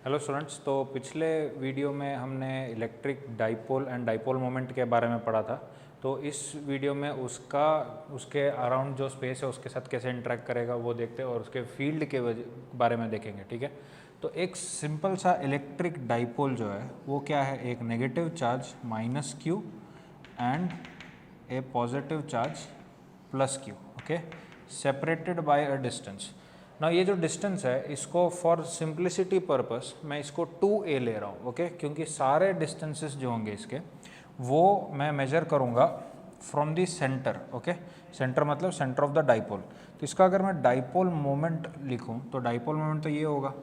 Hello students, तो पिछले video में हमने electric dipole and dipole moment के बारे में पढ़ा था। तो इस वीडियो में उसके अराउंड जो स्पेस है उसके साथ कैसे इंटरेक्ट करेगा वो देखते हैं और उसके फील्ड के बारे में देखेंगे। ठीक है, तो एक सिंपल सा इलेक्ट्रिक डाइपोल जो है वो क्या है, एक negative charge minus Q and A positive charge plus Q, okay, separated by a distance. ना ये जो डिस्टेंस है इसको फॉर सिंप्लिसिटी पर्पस मैं इसको 2a ले रहा हूँ, ओके, क्योंकि सारे डिस्टेंसेस जो होंगे इसके वो मैं मेजर करूँगा from the centre, okay. Centre मतलब सेंटर ऑफ द डाइपोल। तो इसका अगर मैं डाइपोल मोमेंट लिखूँ तो डाइपोल मोमेंट तो ये होगा,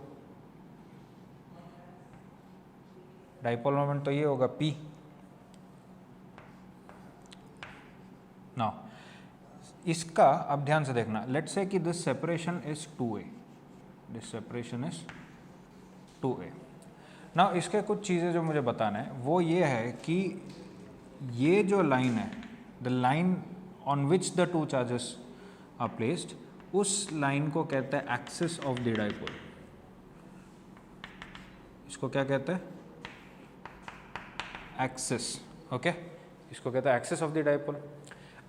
डाइपोल मोमेंट तो ये होगा P। नाउ इसका अब ध्यान से देखना, लेट्स से कि this separation is 2a, this separation is 2a। Now इसके कुछ चीज़ें जो मुझे बताना है वो ये है कि ये जो लाइन है, the line on which the two charges are placed, उस लाइन को कहते हैं एक्सिस ऑफ द डाइपोल। इसको क्या कहते हैं? एक्सिस, ओके, इसको कहते हैं axis of the dipole.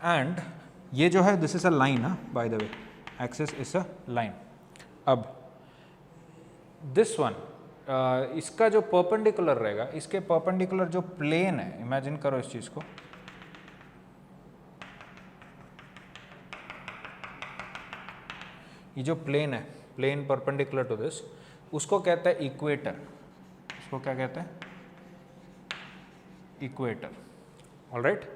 And ये जो है this is a line, bye the way, axis is a line. अब दिस वन इसका जो परपेंडिकुलर रहेगा, इसके परपेंडिकुलर जो प्लेन है, इमेजिन करो इस चीज को, ये जो प्लेन है, प्लेन परपेंडिकुलर टू दिस, उसको कहते हैं इक्वेटर। इसको क्या कहते हैं? इक्वेटर। ऑलराइट,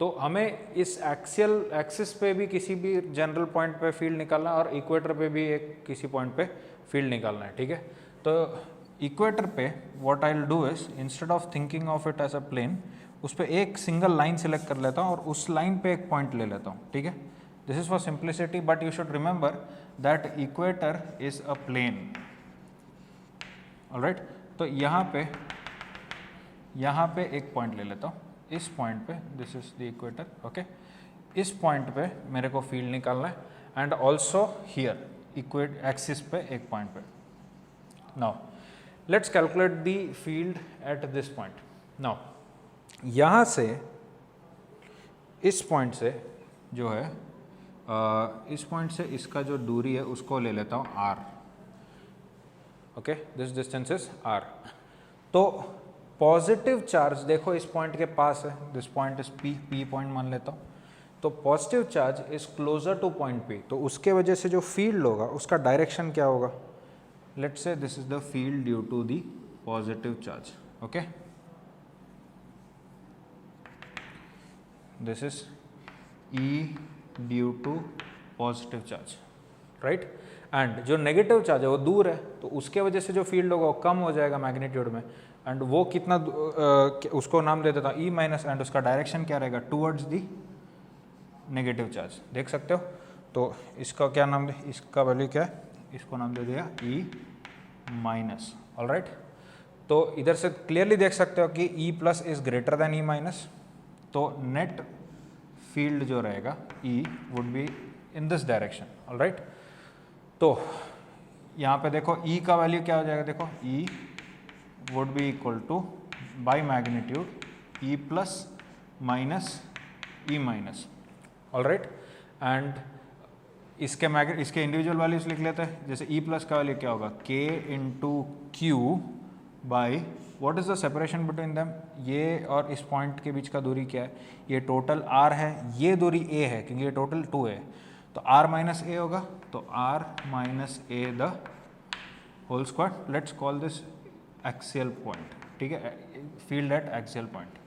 तो हमें इस एक्सिस पे भी किसी भी जनरल पॉइंट पे फील्ड निकालना और इक्वेटर पे भी एक किसी पॉइंट पे फील्ड निकालना है। ठीक है, तो इक्वेटर पे what I will do is, instead of thinking of it as a plane, उस पर एक सिंगल लाइन सेलेक्ट कर लेता हूँ और उस लाइन पे एक पॉइंट ले लेता हूँ। ठीक है, this is for simplicity, but you should remember that equator is a plane. Alright, तो यहाँ पे एक पॉइंट ले लेता हूँ, इस पॉइंट पे, this is the equator, okay. इस पॉइंट पे मेरे को फील्ड निकालना है and also here equate axis पे एक पॉइंट पे। Now let's calculate the field at this point. Now यहाँ से इस पॉइंट से जो है इस पॉइंट से इसका जो दूरी है उसको ले लेता हूँ r, okay, this distance is r। तो पॉजिटिव चार्ज देखो इस पॉइंट के पास है, this point is P point मान लेता हूँ, तो positive charge is closer two point P, तो उसके वजह से जो फील्ड होगा उसका डायरेक्शन क्या होगा? Let's say this is the field due to the positive charge, okay, this is E due to positive charge, right. And जो नेगेटिव चार्ज है वो दूर है, तो उसके वजह से जो फील्ड होगा वो कम हो जाएगा मैग्नीट्यूड में, एंड वो कितना उसको नाम दे देता हूँ E माइनस, एंड उसका डायरेक्शन क्या रहेगा? टूवर्ड्स दी नेगेटिव चार्ज, देख सकते हो। तो इसका क्या नाम दे, इसका वैल्यू क्या है? इसको नाम दे दिया E माइनस। ऑलराइट, तो इधर से क्लियरली देख सकते हो कि E plus is greater than E minus, तो नेट फील्ड जो रहेगा E would be in this direction. Alright, तो यहाँ पे देखो E का वैल्यू क्या हो जाएगा? देखो E would be equal two by magnitude E plus minus E minus. Alright, and इसके इंडिविजुअल वैल्यूज लिख लेते हैं। जैसे E प्लस का वैल्यू क्या होगा? K into Q by what is the separation between them, ये और इस पॉइंट के बीच का दूरी क्या है? ये टोटल r है, ये दूरी a है क्योंकि ये टोटल 2 है, तो r माइनस a होगा, तो r minus a the whole square. Let's call this axial point, ठीक है, फील्ड एट एक्सियल पॉइंट।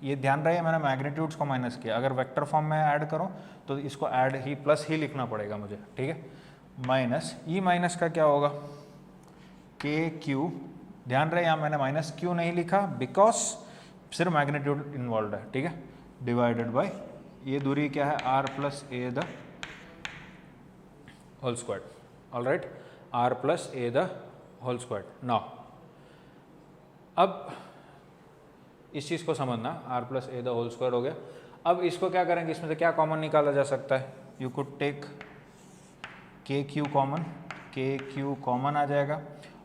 ये ध्यान रहे मैंने मैग्नीट्यूड्स को माइनस किया, अगर वेक्टर फॉर्म में ऐड करो तो इसको ऐड ही प्लस ही लिखना पड़ेगा मुझे, ठीक है। माइनस E माइनस का क्या होगा? के क्यू, ध्यान रहे यहाँ मैंने माइनस क्यू नहीं लिखा बिकॉज सिर्फ मैग्नीट्यूड इन्वॉल्व है, ठीक है, डिवाइडेड बाय ये दूरी क्या है? r plus a the whole square. Alright, r plus a the whole square. Now अब इस चीज़ को समझना, r plus a the whole square हो गया। अब इसको क्या करेंगे, इसमें से क्या कॉमन निकाला जा सकता है? You could take k q common, k q common आ जाएगा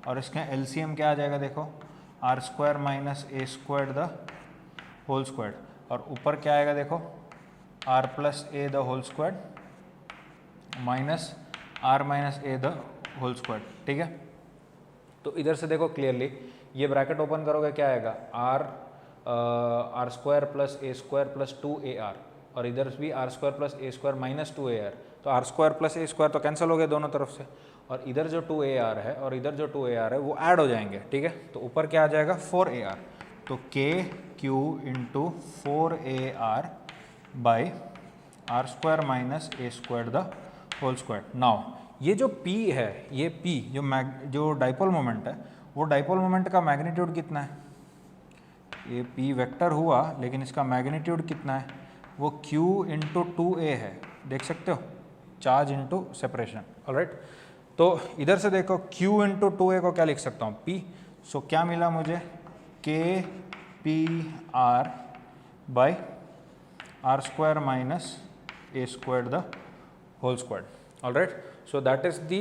और इसका एलसीएम क्या आ जाएगा देखो, r square minus a square the whole square, और ऊपर क्या आएगा देखो, r plus a the whole square minus r minus a the whole square, ठीक है। तो इधर से देखो क्लियरली, ये ब्रैकेट ओपन करोगे क्या आएगा, r square plus a square plus 2ar, और इधर भी r square plus a square minus 2ar, तो r square plus a square तो कैंसिल हो गए दोनों तरफ से, और इधर जो 2ar है और इधर जो 2ar है वो ऐड हो जाएंगे, ठीक है। तो ऊपर क्या आ जाएगा 4ar, तो k q into 4ar by r square minus a square the whole square. Now ये जो P है, ये P जो डाइपोल मोमेंट है, वो डाइपोल मोमेंट का मैग्नीट्यूड कितना है, ये P वेक्टर हुआ लेकिन इसका मैग्नीट्यूड कितना है, वो Q इंटू 2a है, देख सकते हो, चार्ज इंटू सेपरेशन, ऑलराइट। तो इधर से देखो Q इंटू 2a को क्या लिख सकता हूँ, P, सो क्या मिला मुझे, K P R by r square minus a square the whole square, alright. So that is the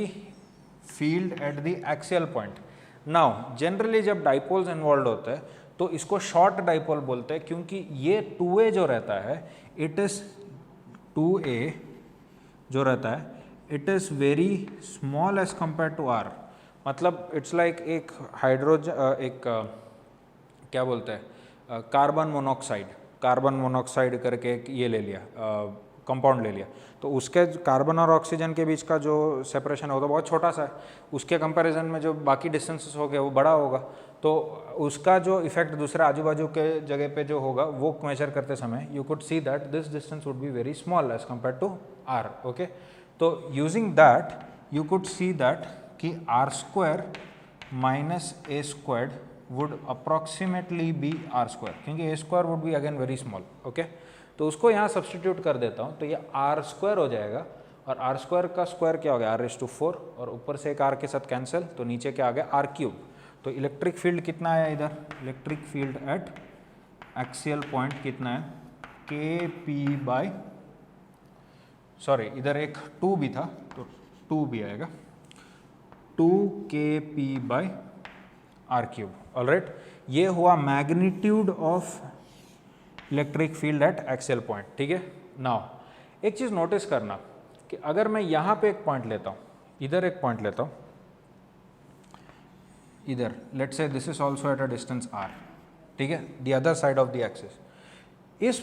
field at the axial point. Now generally जब डाइपोल्स इन्वॉल्व होते हैं तो इसको शॉर्ट डाइपोल बोलते हैं, क्योंकि ये 2a जो रहता है, इट इज़ 2a जो रहता है, it is very small as compare to r, मतलब इट्स लाइक एक हाइड्रोजन क्या बोलते हैं, कार्बन मोनोक्साइड करके एक ये ले लिया, कंपाउंड ले लिया, तो उसके कार्बन और ऑक्सीजन के बीच का जो सेपरेशन होगा बहुत छोटा सा है, उसके कंपैरिजन में जो बाकी डिस्टेंसेस हो गए वो बड़ा होगा, तो उसका जो इफेक्ट दूसरे आजू बाजू के जगह पे जो होगा वो मेजर करते समय you could see that this distance would be very small as compare to R, okay. तो using that you could see that कि R square minus A squared would approximately be R square, क्योंकि A square would be again very small, okay. तो उसको यहाँ substitute कर देता हूँ, तो ये आर स्क्वायर हो जाएगा, और आर स्क्वायर का स्क्वायर क्या हो गया, r⁴, और ऊपर से एक आर के साथ कैंसिल, तो नीचे क्या आ गया r³। तो इलेक्ट्रिक फील्ड कितना आया इधर, electric field at axial point कितना है, Kp बाई, सॉरी इधर एक 2 भी था तो 2 भी आएगा, 2Kp बाई r³, ऑलराइट। ये हुआ magnitude of electric field at axial point, ठीक है। नाउ एक चीज़ नोटिस करना कि अगर मैं यहाँ पे एक पॉइंट लेता हूँ, इधर एक पॉइंट लेता हूँ, इधर let's say this is also at a distance r, ठीक है, the other side of the axis, इस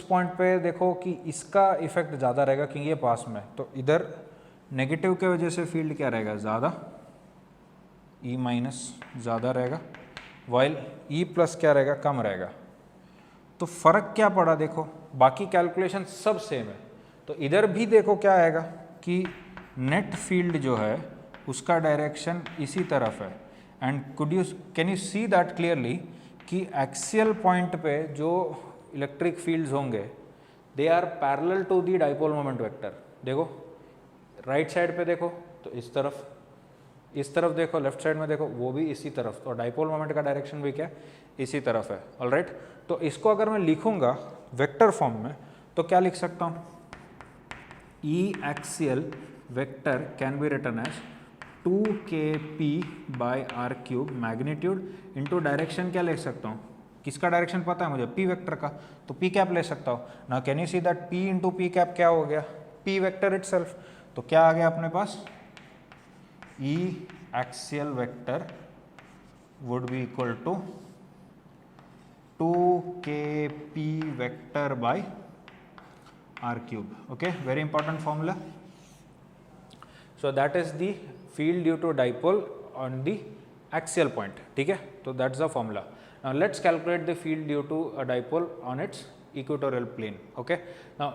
पॉइंट पे देखो कि इसका इफेक्ट ज़्यादा रहेगा क्योंकि ये पास में, तो इधर नेगेटिव के वजह से फील्ड क्या रहेगा, ज़्यादा, E माइनस ज़्यादा रहेगा, वाइल E प्लस क्या रहेगा, कम रहेगा। तो फ़र्क क्या पड़ा देखो, बाकी कैलकुलेशन सब सेम है, तो इधर भी देखो क्या आएगा कि नेट फील्ड जो है उसका डायरेक्शन इसी तरफ है, and can you see that clearly कि एक्सियल पॉइंट पे जो इलेक्ट्रिक फील्ड्स होंगे they are parallel to the dipole moment vector. देखो राइट साइड पे देखो तो इस तरफ देखो, लेफ्ट साइड में देखो वो भी इसी तरफ, तो डाइपोल मोमेंट का डायरेक्शन भी क्या इसी तरफ है, ऑलराइट। तो इसको अगर मैं लिखूंगा वेक्टर फॉर्म में तो क्या लिख सकता हूँ, E axial vector can be written as 2Kp by r³ magnitude into direction क्या ले सकता हूँ, किसका डायरेक्शन पता है मुझे, P वेक्टर का, तो P कैप ले सकता हूँ ना। Can you see that P into P cap क्या हो गया, P वेक्टर इटसेल्फ, तो क्या आ गया अपने पास, E axial vector would be equal to 2Kp vector by r³, okay, very important formula. So that is the field due to dipole on the axial point, ठीक है, तो that's the formula. Now let's calculate the field due to a dipole on its equatorial plane, okay. Now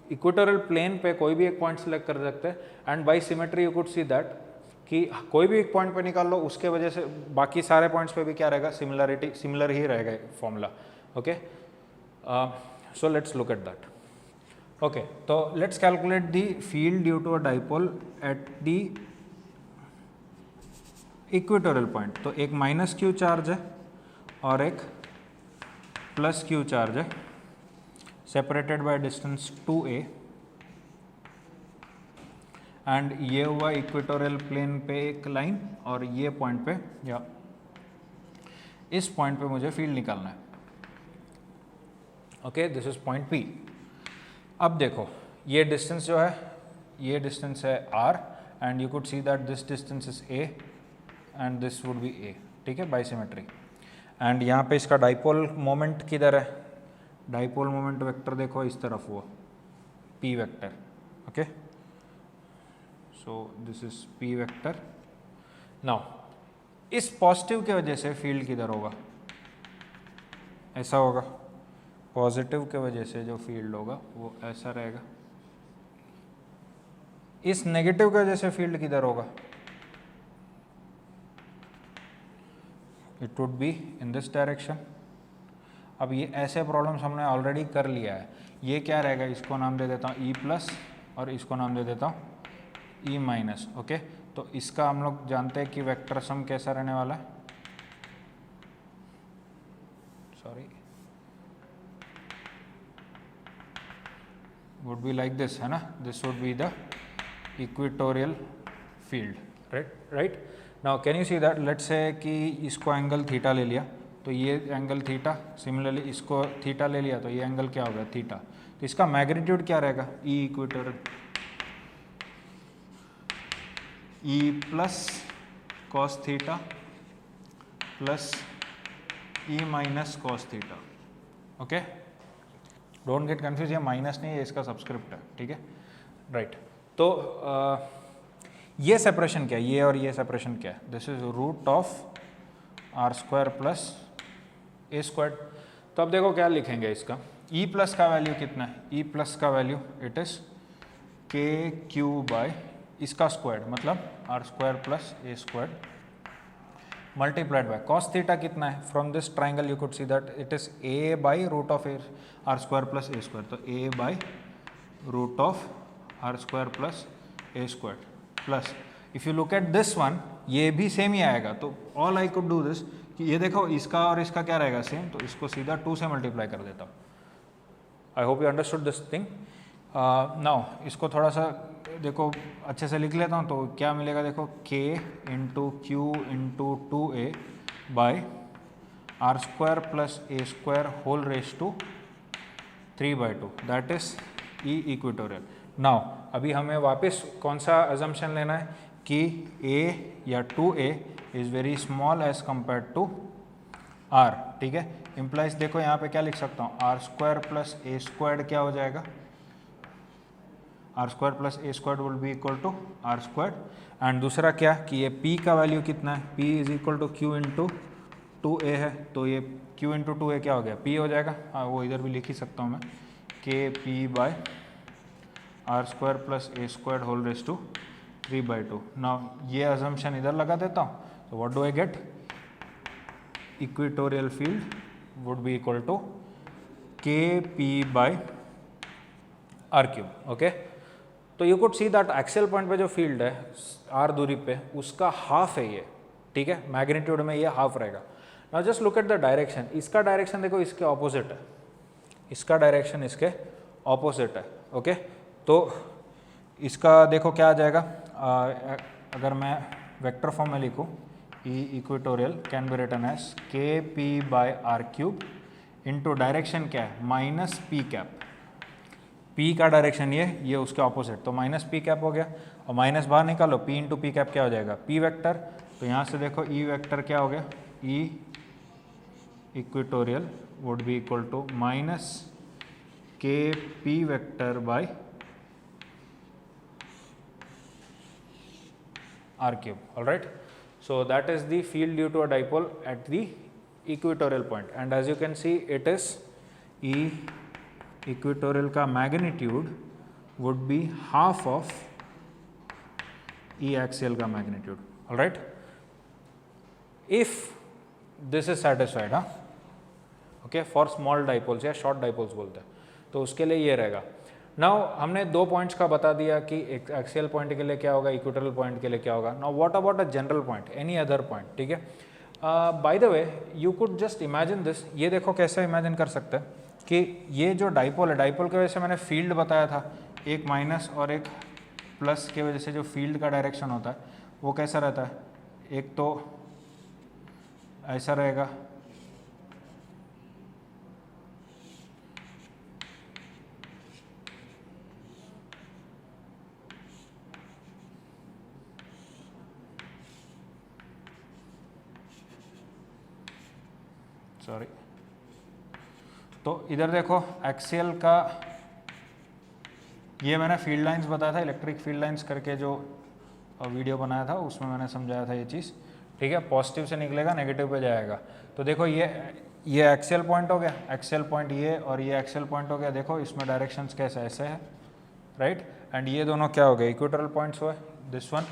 equatorial plane पे कोई भी एक point select कर सकते हैं, and by symmetry you could see that कि कोई भी एक पॉइंट पे निकाल लो उसके वजह से बाकी सारे पॉइंट्स पे भी क्या रहेगा, सिमिलर ही रहेगा formula, okay. So let's look at that, okay. तो let's calculate the field due to a dipole at the equatorial point. तो एक -q चार्ज है और एक +q चार्ज है, separated by distance 2a, and ये हुआ इक्वेटोरियल प्लेन पे एक लाइन, और ये पॉइंट पे या इस पॉइंट पे मुझे फील्ड निकालना है। Okay, this is point P। अब देखो ये डिस्टेंस जो है, ये डिस्टेंस है r, and you could see that this distance is a and this would be a, ठीक है, बाइसिमेट्री। एंड यहाँ पे इसका डाइपोल मोमेंट किधर है, डाइपोल मोमेंट वेक्टर देखो इस तरफ हुआ p vector. Okay, so this is p vector. Now इस पॉजिटिव के वजह से फील्ड किधर होगा, ऐसा होगा, पॉजिटिव के वजह से जो फील्ड होगा वो ऐसा रहेगा। इस नेगेटिव की वजह से फील्ड किधर होगा, it would be in this direction. अब ये ऐसे प्रॉब्लम्स हमने ऑलरेडी कर लिया है। ये क्या रहेगा, इसको नाम दे देता हूँ E+ और इसको नाम दे देता हूँ E-। ओके, तो इसका हम लोग जानते हैं कि वेक्टर सम कैसा रहने वाला है, sorry, would be like this, है ना, this would be the equatorial field, right. Now can you see that, let's say कि इसको एंगल थीटा ले लिया, तो ये एंगल थीटा, सिमिलरली इसको थीटा ले लिया तो ये एंगल क्या हो गया, थीटा। तो इसका मैग्नीट्यूड क्या रहेगा, E equatorial, E+ cos theta plus E- cos theta. Okay, don't get confuse, ये माइनस नहीं है, इसका सब्सक्रिप्ट है, ठीक है, राइट। तो ये सेपरेशन क्या है, ये और ये सेपरेशन क्या है, this is root of r² plus a²। तो अब देखो क्या लिखेंगे इसका, E+ का वैल्यू कितना है, E+ का वैल्यू इट इज kq/ इसका स्क्वायर, मतलब r² plus a² multiplied by cos theta कितना है, from this triangle you could see that it is a/√of r² plus a², तो a/√of r² plus a² plus if you look at this one, ये भी same ही आएगा। तो all I could do this कि ये देखो इसका और इसका क्या रहेगा सेम, तो इसको सीधा 2 से मल्टीप्लाई कर देता हूँ। I hope you understood this thing. Now इसको थोड़ा सा देखो अच्छे से लिख लेता हूँ, तो क्या मिलेगा देखो, k into q into 2a by r² plus a² whole raise to 3/2, that is E equatorial. Now अभी हमें वापस कौन सा अजम्पशन लेना है कि a या 2a is very small as compare to r, ठीक है। इम्प्लाइज देखो यहाँ पे क्या लिख सकता हूँ, r² प्लस a² क्या हो जाएगा, r² plus a² will be equal to r²। And दूसरा क्या कि ये p का वैल्यू कितना है, p is equal to q into 2a है, तो ये q इंटू 2a क्या हो गया, p हो जाएगा। हाँ, वो इधर भी लिख ही सकता हूँ मैं, kp/ r² plus a² whole raise to 3/2। Now ये अजम्पशन इधर लगा देता हूँ, तो what do I get, equatorial field would be equal to kp/r³। Okay, तो you could see that axial point पे जो फील्ड है r दूरी पे, उसका हाफ है ये, ठीक है, मैग्नीट्यूड में ये हाफ रहेगा। Now just look at the direction, इसका डायरेक्शन देखो इसके ऑपोजिट है, इसका डायरेक्शन इसके ऑपोजिट है। ओके, तो इसका देखो क्या आ जाएगा, अगर मैं वेक्टर फॉर्म में लिखूँ, E equatorial can be written as kp/r³ into direction क्या है, माइनस p कैप, p का डायरेक्शन ये उसके ऑपोजिट, तो माइनस p कैप हो गया, और माइनस बाहर निकालो, p इंटू p कैप क्या हो जाएगा, p वेक्टर। तो यहाँ से देखो E वेक्टर क्या हो गया, E equatorial would be equal to minus kp vector by r³। Alright, so that is the field due to a dipole at the equatorial point, and as you can see it is E equatorial का magnitude would be half of E axial का magnitude. All right, if this is satisfied, हाँ, okay, for small dipoles या short dipoles बोलते हैं, तो उसके लिए ये रहेगा। नाउ हमने 2 पॉइंट्स का बता दिया कि एक्सियल पॉइंट के लिए क्या होगा, इक्वेटोरियल पॉइंट के लिए क्या होगा। Now what about a general point, any other point, ठीक है। Bye the way you could just imagine this, ये देखो कैसे इमेजिन कर सकते हैं कि ये जो डाइपोल है, डाइपोल की वजह से मैंने फील्ड बताया था, एक माइनस और एक प्लस के वजह से जो फील्ड का डायरेक्शन होता है वो कैसा रहता है, एक तो ऐसा रहेगा, सॉरी, तो इधर देखो एक्सियल का, ये मैंने फील्ड लाइंस बताया था, इलेक्ट्रिक फील्ड लाइंस करके जो वीडियो बनाया था उसमें मैंने समझाया था ये चीज़, ठीक है। पॉजिटिव से निकलेगा नेगेटिव पे जाएगा, तो देखो ये एक्सियल पॉइंट हो गया, एक्सियल पॉइंट ये और ये एक्सियल पॉइंट हो गया, देखो इसमें डायरेक्शंस कैसे ऐसे है, राइट। एंड ये दोनों क्या हो गए, इक्वेटोरियल पॉइंट्स हुए, दिस वन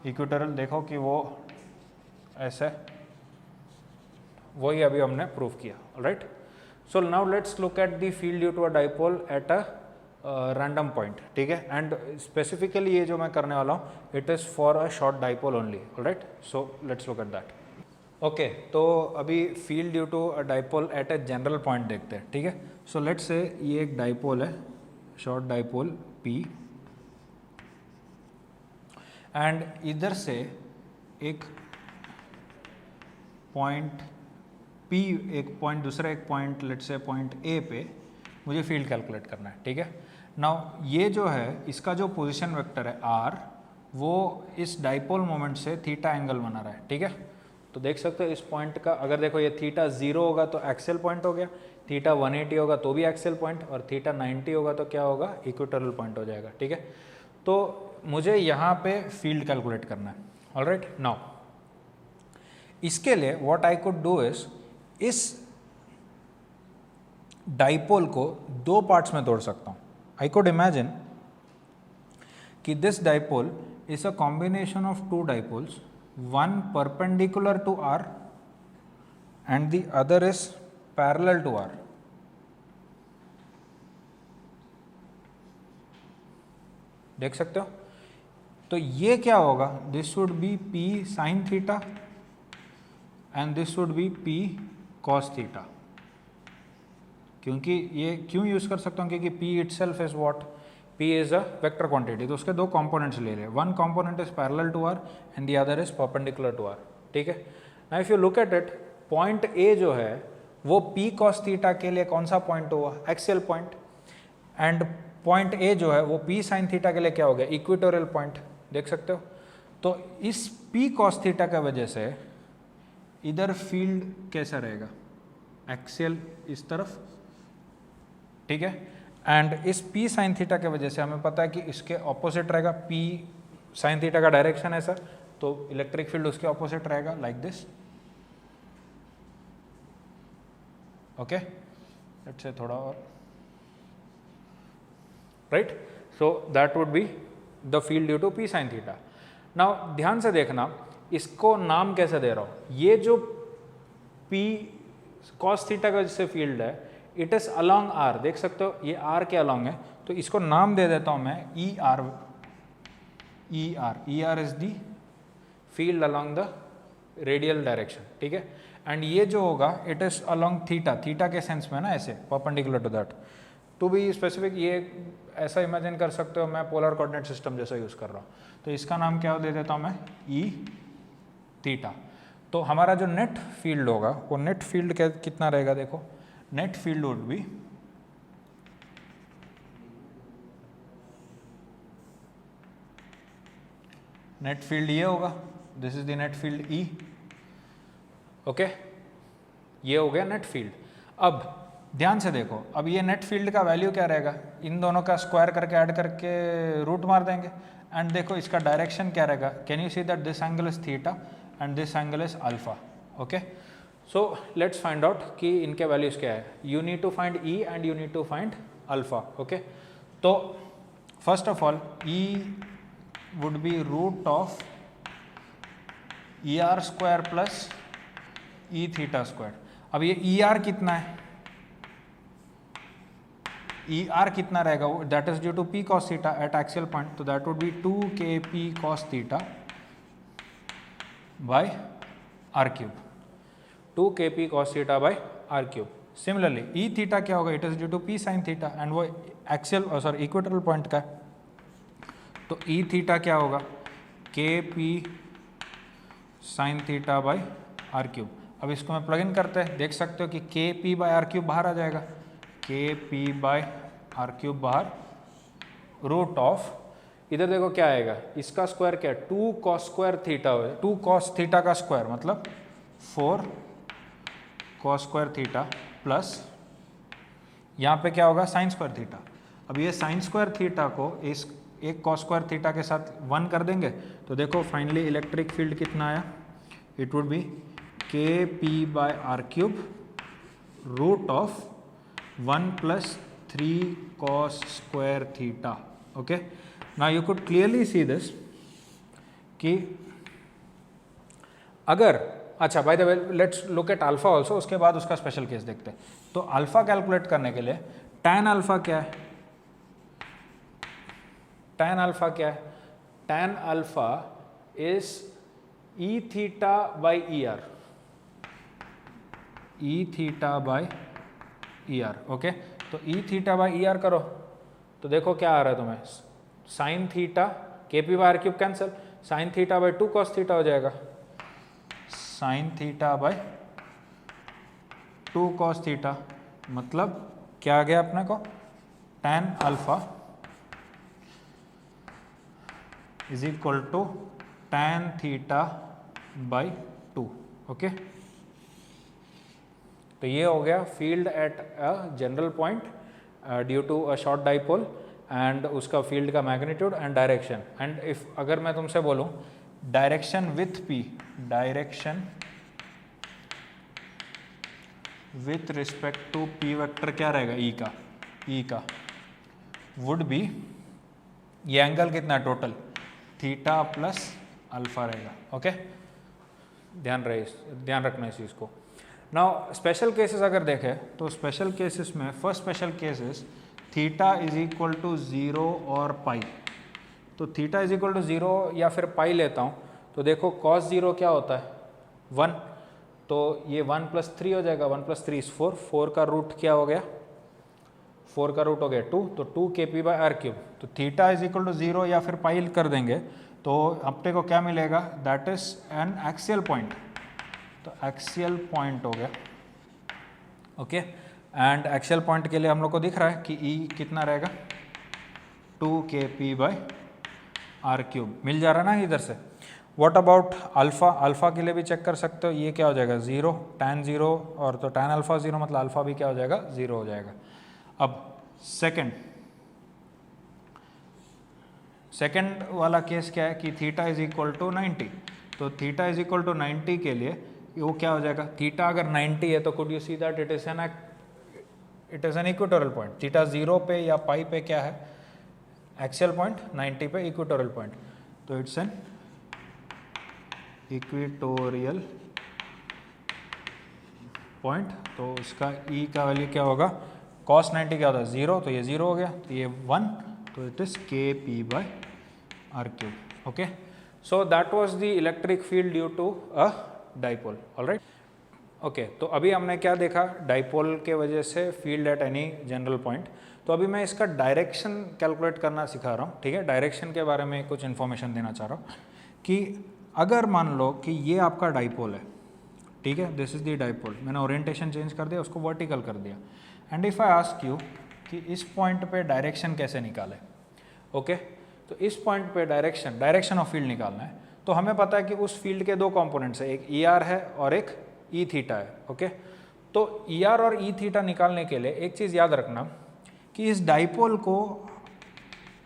इक्वेटोरियल, देखो कि वो ऐसे, वही अभी हमने प्रूव किया, right. So now let's look at the field due to a dipole at a random point, ठीक है। एंड स्पेसिफिकली ये जो मैं करने वाला हूँ it is for a short dipole only, right. So let's look at that. Okay, तो अभी field due to a dipole at a general point देखते हैं, ठीक है। सो लेट्स से ये एक डाइपोल है, शॉर्ट डाइपोल P, एंड इधर से एक पॉइंट P, एक पॉइंट दूसरा एक point let's say point A पे मुझे फील्ड कैलकुलेट करना है, ठीक है। नाउ ये जो है इसका जो पोजीशन वेक्टर है R, वो इस डाइपोल मोमेंट से थीटा एंगल बना रहा है, ठीक है। तो देख सकते हो इस पॉइंट का, अगर देखो ये थीटा 0 होगा तो एक्सियल पॉइंट हो गया, थीटा 180 होगा तो भी एक्सियल पॉइंट, और थीटा 90 होगा तो क्या होगा, इक्वेटोरियल पॉइंट हो जाएगा, ठीक है। तो मुझे यहाँ पे फील्ड कैलकुलेट करना है, ऑलराइट। नाउ इसके लिए what I could do is, इस डाइपोल को दो पार्ट्स में तोड़ सकता हूँ। आई कुड इमेजिन कि this dipole is a combination of two dipoles, one perpendicular to R and the other is parallel to R. देख सकते हो, तो ये क्या होगा, this would be P sin theta and this would be P cos theta. क्योंकि ये क्यों यूज कर सकता हूँ, क्योंकि P itself is what, P is a vector quantity, तो उसके दो components ले रहे हैं, one component is parallel to R and the other is perpendicular to R, ठीक है। Now if you look at it, point A जो है वो P cos थीटा के लिए कौन सा पॉइंट हुआ, axial point, and point A जो है वो P sin थीटा के लिए क्या हो गया, इक्वेटोरियल पॉइंट, देख सकते हो। तो इस P cos थीटा की वजह से इधर फील्ड कैसा रहेगा, एक्सियल इस तरफ, ठीक है। एंड इस P साइन थीटा के वजह से हमें पता है कि इसके ऑपोजिट रहेगा, P साइन थीटा का डायरेक्शन है सर, तो इलेक्ट्रिक फील्ड उसके ऑपोजिट रहेगा, like this, okay. Let's say थोड़ा और, right. So that would be the field due to P sine theta. Now ध्यान से देखना, इसको नाम कैसे दे रहा हूं, ये जो P cos थीटा का जिससे फील्ड है, इट इज अलॉन्ग R, देख सकते हो ये R के अलॉन्ग है, तो इसको नाम दे देता हूं मैं ER, ER is the field along the radial direction, ठीक है। एंड ये जो होगा it is along theta, theta के सेंस में ना ऐसे perpendicular to that, to be specific ये ऐसा इमेजिन कर सकते हो, मैं पोलर कोऑर्डिनेट सिस्टम जैसा यूज कर रहा हूँ, तो इसका नाम क्या दे देता हूँ मैं, E थीटा। तो हमारा जो नेट फील्ड होगा वो नेट फील्ड कितना रहेगा, देखो net field would B net field ये होगा, this is the net field E, okay. ये हो गया नेट फील्ड। अब ध्यान से देखो, अब ये नेट फील्ड का वैल्यू क्या रहेगा, इन दोनों का स्क्वायर करके ऐड करके रूट मार देंगे, एंड देखो इसका डायरेक्शन क्या रहेगा, can you see that this angle is theta and this angle is alpha, okay. So let's find out कि इनके वैल्यूज क्या है, you need to find E and you need to find alpha, okay. तो first of all E would be root of ER square plus E theta square। अब ये ER कितना है, ER कितना रहेगा, that is due to P cos theta at axial point, तो that would be 2kP cos theta by R cube, 2kP cos theta by R cube। Similarly E theta क्या होगा, it is due to P sin theta, and वो axial sorry equatorial point का है, तो E theta क्या होगा, K P sine theta by are cube. अब इसको मैं प्लग इन करते हैं, देख सकते हो कि के पी बाई आर क्यूब बाहर आ जाएगा, के पी बाई आर क्यूब बाहर, रूट ऑफ, इधर देखो क्या आएगा, इसका स्क्वायर क्या है, 2 कॉस स्क्वायर थीटा हो, 2 कॉस थीटा का स्क्वायर मतलब 4 कॉस स्क्वायर थीटा प्लस यहाँ पे क्या होगा साइन स्क्वायर थीटा। अब ये साइन स्क्वायर थीटा को इस एक कॉस स्क्वायर थीटा के साथ 1 कर देंगे तो देखो फाइनली इलेक्ट्रिक फील्ड कितना आया, it would be K P by r cube root of 1 plus 3 cos square theta. Okay, now you could clearly see this कि अगर, अच्छा by the way let's look at alpha also, उसके बाद उसका special case देखते हैं। तो alpha calculate करने के लिए tan अल्फा क्या है, tan अल्फा क्या है, tan alpha is E theta by E R, E theta by E R. Okay, तो E theta by E R करो तो देखो क्या आ रहा है तुम्हें, sine theta, K P by are cube cancel, sine theta by 2 cos theta हो जाएगा, sine theta by 2 cos theta, मतलब क्या आ गया अपने को, tan alpha is equal to tan theta by 2। Okay, तो ये हो गया field at a general point due to a short dipole and उसका फील्ड का magnitude and direction. And if अगर मैं तुमसे बोलूं direction with P, direction with respect to P vector क्या रहेगा, ई का वुड बी, ये एंगल कितना है टोटल, थीटा प्लस अल्फा रहेगा। ओके, ध्यान रखना इस चीज़ को। नाउ स्पेशल केसेस अगर देखें तो स्पेशल केसेस में first special cases theta is equal to 0 और पाई। तो थीटा इज इक्वल टू 0 या फिर पाई लेता हूँ तो देखो cos 0 क्या होता है 1, तो ये 1 प्लस 3 हो जाएगा, 1 प्लस 3 इज 4, 4 का रूट क्या हो गया, 4 का रूट हो गया 2, तो 2 के पी बाई आर क्यूब। तो थीटा इज इक्वल टू 0 या फिर पाई कर देंगे तो अपने को क्या मिलेगा, that is an axial point, तो एक्सियल पॉइंट हो गया। ओके, एंड एक्सियल पॉइंट के लिए हम लोग को दिख रहा है कि ई कितना रहेगा, 2 के पी बाई आर क्यूब मिल जा रहा है ना इधर से। व्हाट अबाउट अल्फा, अल्फा के लिए भी चेक कर सकते हो, ये क्या हो जाएगा 0, tan 0, और तो tan अल्फा 0 मतलब अल्फा भी क्या हो जाएगा 0 हो जाएगा। अब सेकंड वाला केस क्या है कि थीटा इज इक्वल टू 90, तो थीटा इज इक्वल टू 90 के लिए वो क्या हो जाएगा, थीटा अगर 90 है तो could you see that it is an equatorial point, theta 0 पे या पाई पे क्या है एक्सियल पॉइंट, 90 पे इक्वेटोरियल पॉइंट, तो इट्स एन इक्वेटोरियल पॉइंट। तो उसका ई का वैल्यू क्या होगा, cos 90 क्या होता है 0, तो ये 0 हो गया, तो ये 1, तो it is K P by are cube. Okay, so that was the electric field due to a dipole. Alright, okay, तो अभी हमने क्या देखा, डाइपोल के वजह से field at any general point. तो अभी मैं इसका डायरेक्शन कैलकुलेट करना सिखा रहा हूँ, ठीक है, डायरेक्शन के बारे में कुछ इन्फॉर्मेशन देना चाह रहा हूँ कि अगर मान लो कि ये आपका डाइपोल है, ठीक है, दिस इज द डाइपोल, मैंने ओरिएंटेशन चेंज कर दिया, उसको वर्टिकल कर दिया, and if I ask you कि इस पॉइंट पे डायरेक्शन कैसे निकालें, ओके, तो इस पॉइंट पे डायरेक्शन ऑफ फील्ड निकालना है, तो हमें पता है कि उस फील्ड के दो कंपोनेंट्स है, एक ई आर है और एक ई थीटा है। ओके, तो ई आर और ई थीटा निकालने के लिए एक चीज़ याद रखना कि इस डाइपोल को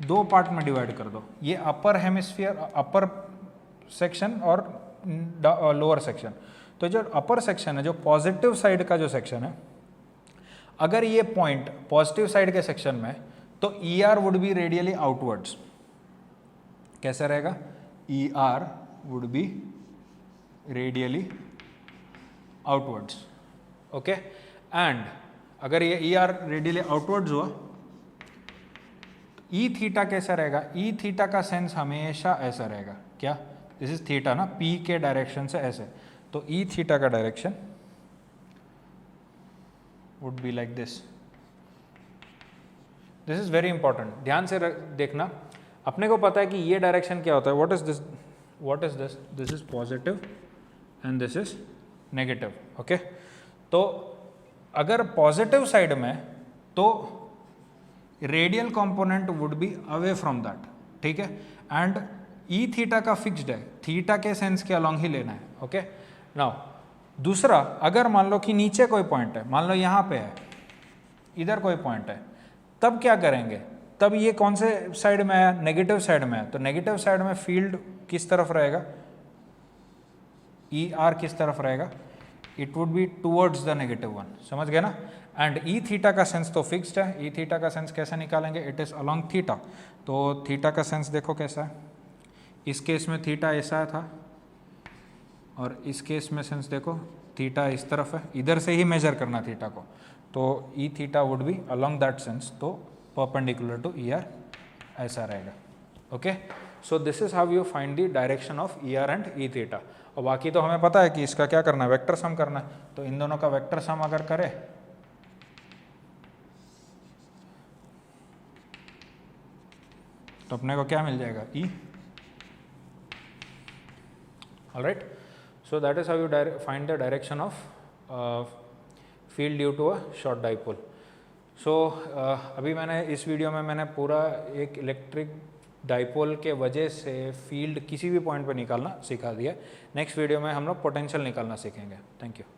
दो पार्ट में डिवाइड कर दो, ये अपर हेमिस्फीयर, अपर सेक्शन और लोअर सेक्शन। तो जो अपर सेक्शन है, जो पॉजिटिव साइड का जो सेक्शन है, अगर ये पॉइंट पॉजिटिव साइड के सेक्शन में, तो E R would be radially outwards. कैसे रहेगा, E R would be radially outwards. Okay, and अगर ये ई आर रेडियली आउटवर्ड्स हुआ, ई थीटा कैसा रहेगा, ई थीटा का सेंस हमेशा ऐसा रहेगा, क्या, दिस इज थीटा ना, पी के डायरेक्शन से ऐसे, तो ई थीटा का direction would be like this. This is very important, ध्यान से देखना। अपने को पता है कि ये डायरेक्शन क्या होता है, what is this, this is positive and this is negative, okay. तो अगर पॉजिटिव साइड में तो radial component would be away from that, ठीक है, एंड ई थीटा का फिक्स्ड है, थीटा के सेंस के अलॉन्ग ही लेना है, ओके। नाउ दूसरा, अगर मान लो कि नीचे कोई पॉइंट है, मान लो यहाँ पे है, इधर कोई पॉइंट है, तब क्या करेंगे, तब ये कौन से साइड में है, नेगेटिव साइड में है, तो नेगेटिव साइड में फील्ड किस तरफ रहेगा, ई आर किस तरफ रहेगा, it would be towards the negative one, समझ गए ना। एंड ई थीटा का सेंस तो फिक्स्ड है, ई थीटा का सेंस कैसे निकालेंगे, इट इज अलोंग थीटा, तो थीटा का सेंस देखो कैसा है, इस केस में थीटा ऐसा था और इस केस में सेंस देखो थीटा इस तरफ है, इधर से ही मेजर करना थीटा को, तो E theta would be along that sense, तो परपेंडिकुलर टू ई आर ऐसा रहेगा, okay. So this is how you find the direction of E R and E theta. और बाकी तो हमें पता है कि इसका क्या करना है, वेक्टर सम करना है, तो इन दोनों का वेक्टर सम अगर करें तो अपने को क्या मिल जाएगा, E, alright. So that is how you find the direction of field due to a short dipole. So अभी मैंने इस वीडियो में मैंने पूरा एक इलेक्ट्रिक डाइपोल के वजह से फील्ड किसी भी पॉइंट पर निकालना सिखा दिया। नेक्स्ट वीडियो में हम लोग पोटेंशियल निकालना सीखेंगे। Thank you.